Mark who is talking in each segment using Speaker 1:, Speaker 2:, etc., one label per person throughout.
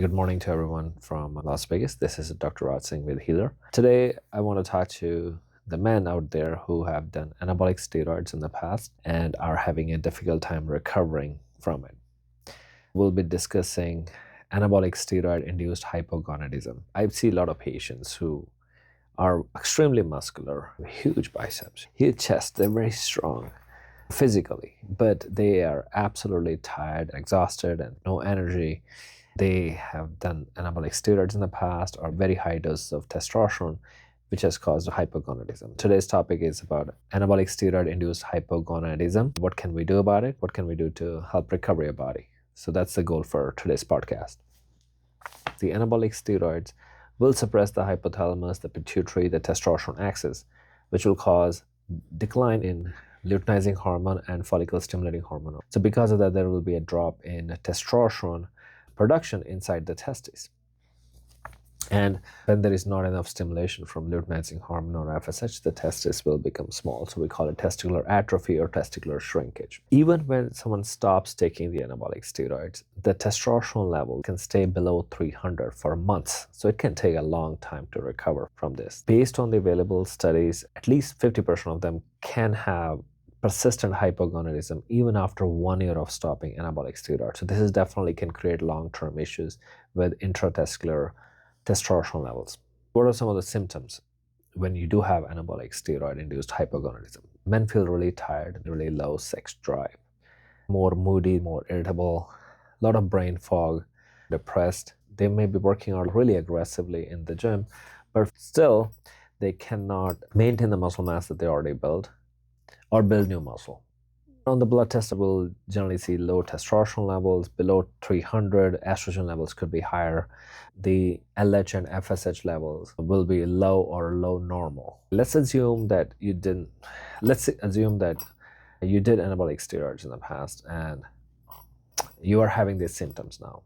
Speaker 1: Good morning to everyone from Las Vegas. This is Dr. Raj Singh with Healor. Today, I want to talk to the men out there who have done anabolic steroids in the past and are having a difficult time recovering from it. We'll be discussing anabolic steroid-induced hypogonadism. I see a lot of patients who are extremely muscular, huge biceps, huge chest, they're very strong physically, but they are absolutely tired, exhausted, and no energy. They have done anabolic steroids in the past or very high doses of testosterone, which has caused hypogonadism. Today's topic is about anabolic steroid-induced hypogonadism. What can we do about it? What can we do to help recover your body? So that's the goal for today's podcast. The anabolic steroids will suppress the hypothalamus, the pituitary, the testosterone axis, which will cause decline in luteinizing hormone and follicle stimulating hormone. So because of that, there will be a drop in testosterone production inside the testes. And when there is not enough stimulation from luteinizing hormone or FSH, the testes will become small. So we call it testicular atrophy or testicular shrinkage. Even when someone stops taking the anabolic steroids, the testosterone level can stay below 300 for months. So it can take a long time to recover from this. Based on the available studies, at least 50% of them can have persistent hypogonadism even after 1 year of stopping anabolic steroids. So this is definitely can create long-term issues with intratesticular testosterone levels. What are some of the symptoms when you do have anabolic steroid-induced hypogonadism? Men feel really tired, really low sex drive, more moody, more irritable, a lot of brain fog, depressed. They may be working out really aggressively in the gym, but still they cannot maintain the muscle mass that they already built or build new muscle. On the blood test, we'll generally see low testosterone levels, below 300, estrogen levels could be higher. The LH and FSH levels will be low or low normal. Let's assume that you did anabolic steroids in the past and you are having these symptoms now.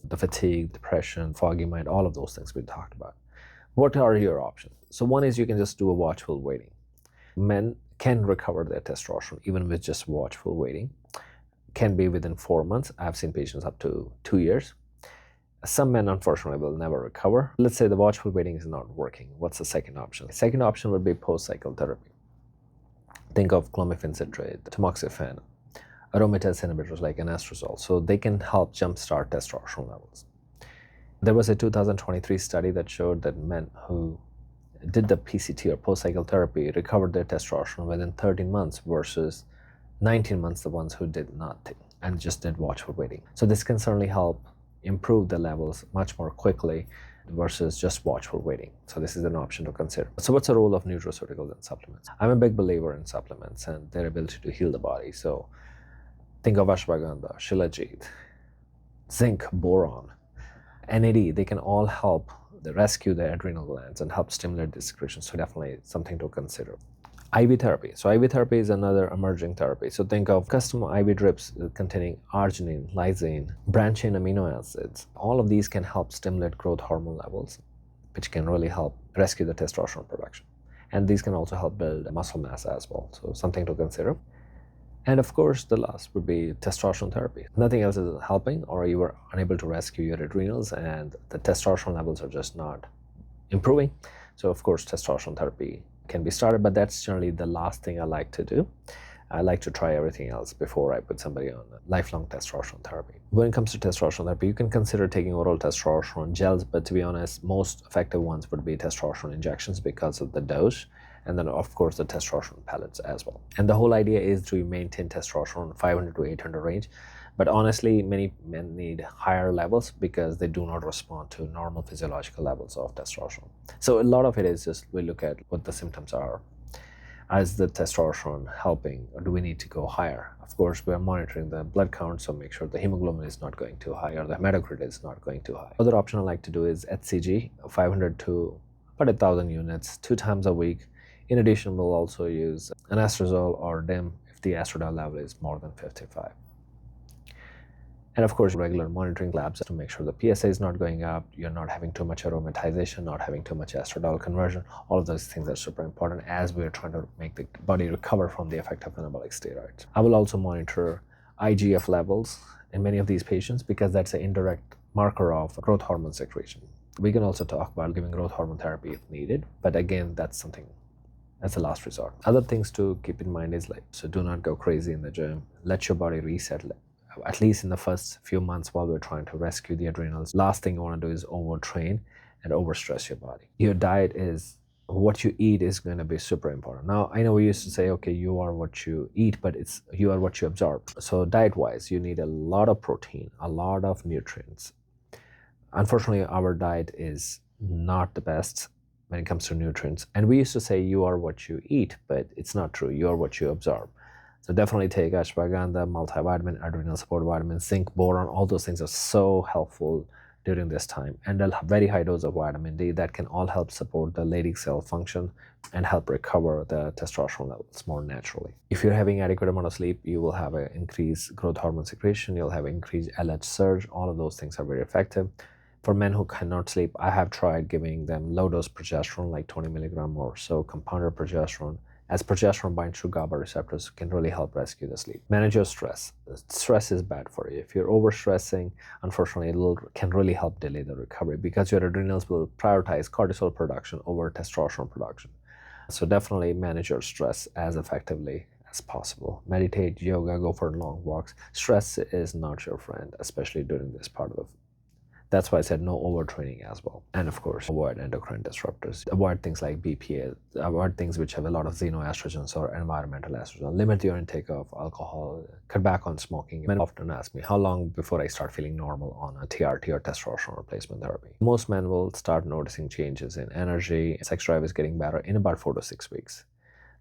Speaker 1: The fatigue, depression, foggy mind, all of those things we talked about. What are your options? So one is you can just do a watchful waiting. Men can recover their testosterone even with just watchful waiting. Can be within 4 months. I've seen patients up to 2 years. Some men, unfortunately, will never recover. Let's say the watchful waiting is not working. What's the second option? The second option would be post-cycle therapy. Think of clomiphene citrate, tamoxifen, aromatase inhibitors like anastrozole. So they can help jumpstart testosterone levels. There was a 2023 study that showed that men who did the PCT or post-cycle therapy recovered their testosterone within 13 months versus 19 months the ones who did nothing and just did watchful waiting. So this can certainly help improve the levels much more quickly versus just watchful waiting. So this is an option to consider. So what's the role of nutraceuticals and supplements? I'm a big believer in supplements and their ability to heal the body. So think of ashwagandha, shilajit, zinc, boron, NAD. They can all help rescue the adrenal glands and help stimulate the secretion. So definitely something to consider. IV therapy. So IV therapy is another emerging therapy. So think of custom IV drips containing arginine, lysine, branched-chain amino acids. All of these can help stimulate growth hormone levels, which can really help rescue the testosterone production. And these can also help build muscle mass as well. So something to consider. And of course, the last would be testosterone therapy. Nothing else is helping, or you were unable to rescue your adrenals and the testosterone levels are just not improving. So of course, testosterone therapy can be started, but that's generally the last thing I like to do. I like to try everything else before I put somebody on lifelong testosterone therapy. When it comes to testosterone therapy, you can consider taking oral testosterone gels, but to be honest, most effective ones would be testosterone injections because of the dose. And then of course the testosterone pellets as well. And the whole idea is to maintain testosterone 500 to 800 range. But honestly, many men need higher levels because they do not respond to normal physiological levels of testosterone. So a lot of it is just we look at what the symptoms are. Is the testosterone helping, or do we need to go higher? Of course, we are monitoring the blood count, so make sure the hemoglobin is not going too high or the hematocrit is not going too high. Other option I like to do is HCG, 500 to about 1,000 units, 2 times a week. In addition, we'll also use anastrozole or DIM if the estradiol level is more than 55. And of course, regular monitoring labs to make sure the PSA is not going up, you're not having too much aromatization, not having too much estradiol conversion. All of those things are super important as we're trying to make the body recover from the effect of anabolic steroids. I will also monitor IGF levels in many of these patients because that's an indirect marker of growth hormone secretion. We can also talk about giving growth hormone therapy if needed, but again, that's a last resort. Other things to keep in mind is so do not go crazy in the gym. Let your body reset, at least in the first few months while we're trying to rescue the adrenals. Last thing you want to do is overtrain and overstress your body. Your diet is, what you eat is going to be super important. Now, I know we used to say, okay, you are what you eat, but you are what you absorb. So diet-wise, you need a lot of protein, a lot of nutrients. Unfortunately, our diet is not the best when it comes to nutrients. And we used to say you are what you eat, but it's not true. You are what you absorb. So definitely take ashwagandha, multivitamin, adrenal support vitamin, zinc, boron. All those things are so helpful during this time. And a very high dose of vitamin D that can all help support the Leydig cell function and help recover the testosterone levels more naturally. If you're having adequate amount of sleep, you will have an increased growth hormone secretion. You'll have increased LH surge. All of those things are very effective. For men who cannot sleep, I have tried giving them low-dose progesterone, like 20 milligram or so, compounded progesterone, as progesterone binds to GABA receptors, can really help rescue the sleep. Manage your stress. Stress is bad for you. If you're overstressing, unfortunately, it can really help delay the recovery because your adrenals will prioritize cortisol production over testosterone production. So definitely manage your stress as effectively as possible. Meditate, yoga, go for long walks. Stress is not your friend, especially during this part of the. That's why I said no overtraining as well. And of course, avoid endocrine disruptors. Avoid things like BPA. Avoid things which have a lot of xenoestrogens or environmental estrogen. Limit your intake of alcohol. Cut back on smoking. Men often ask me, how long before I start feeling normal on a TRT or testosterone replacement therapy? Most men will start noticing changes in energy. Sex drive is getting better in about 4 to 6 weeks.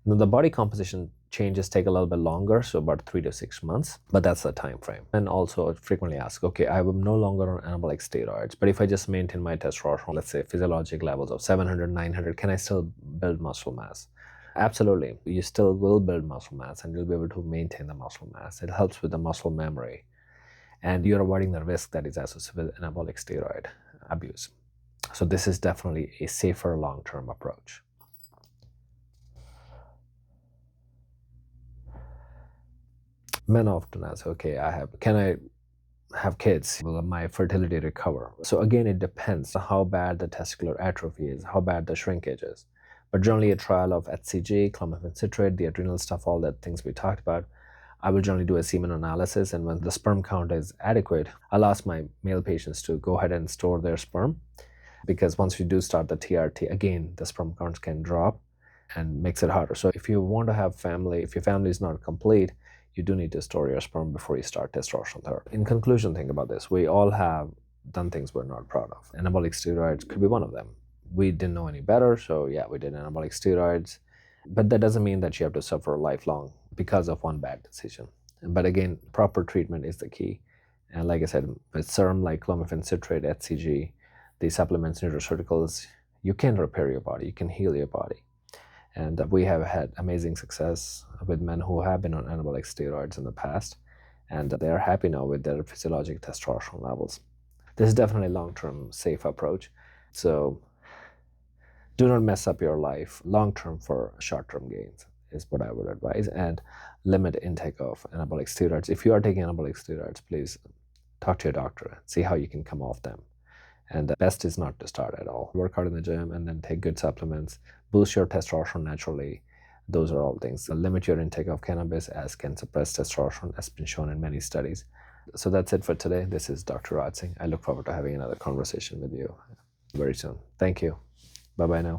Speaker 1: Now, the body composition changes take a little bit longer, so about 3 to 6 months, but that's the time frame. And also frequently ask, okay, I am no longer on anabolic steroids, but if I just maintain my testosterone, let's say physiologic levels of 700, 900, can I still build muscle mass? Absolutely. You still will build muscle mass and you'll be able to maintain the muscle mass. It helps with the muscle memory. And you're avoiding the risk that is associated with anabolic steroid abuse. So this is definitely a safer long-term approach. Men often ask, okay, can I have kids? Will my fertility recover? So again, it depends on how bad the testicular atrophy is, how bad the shrinkage is. But generally a trial of HCG, clomiphene citrate, the adrenal stuff, all that things we talked about, I will generally do a semen analysis, and when the sperm count is adequate, I'll ask my male patients to go ahead and store their sperm, because once you do start the TRT, again, the sperm counts can drop and makes it harder. So if you want to have family, if your family is not complete, you do need to store your sperm before you start testosterone therapy. In conclusion, think about this. We all have done things we're not proud of. Anabolic steroids could be one of them. We didn't know any better, so yeah, we did anabolic steroids. But that doesn't mean that you have to suffer lifelong because of one bad decision. But again, proper treatment is the key. And like I said, with serum like clomiphene citrate, HCG, the supplements, Nutraceuticals, you can repair your body, you can heal your body. And we have had amazing success with men who have been on anabolic steroids in the past, and they are happy now with their physiologic testosterone levels. This is definitely a long-term safe approach. So do not mess up your life long-term for short-term gains is what I would advise, and limit intake of anabolic steroids. If you are taking anabolic steroids, please talk to your doctor, see how you can come off them. And the best is not to start at all. Work hard in the gym and then take good supplements, boost your testosterone naturally. Those are all things. So limit your intake of cannabis, as can suppress testosterone, as been shown in many studies. So that's it for today. This is Dr. Raj Singh. I look forward to having another conversation with you very soon. Thank you. Bye-bye now.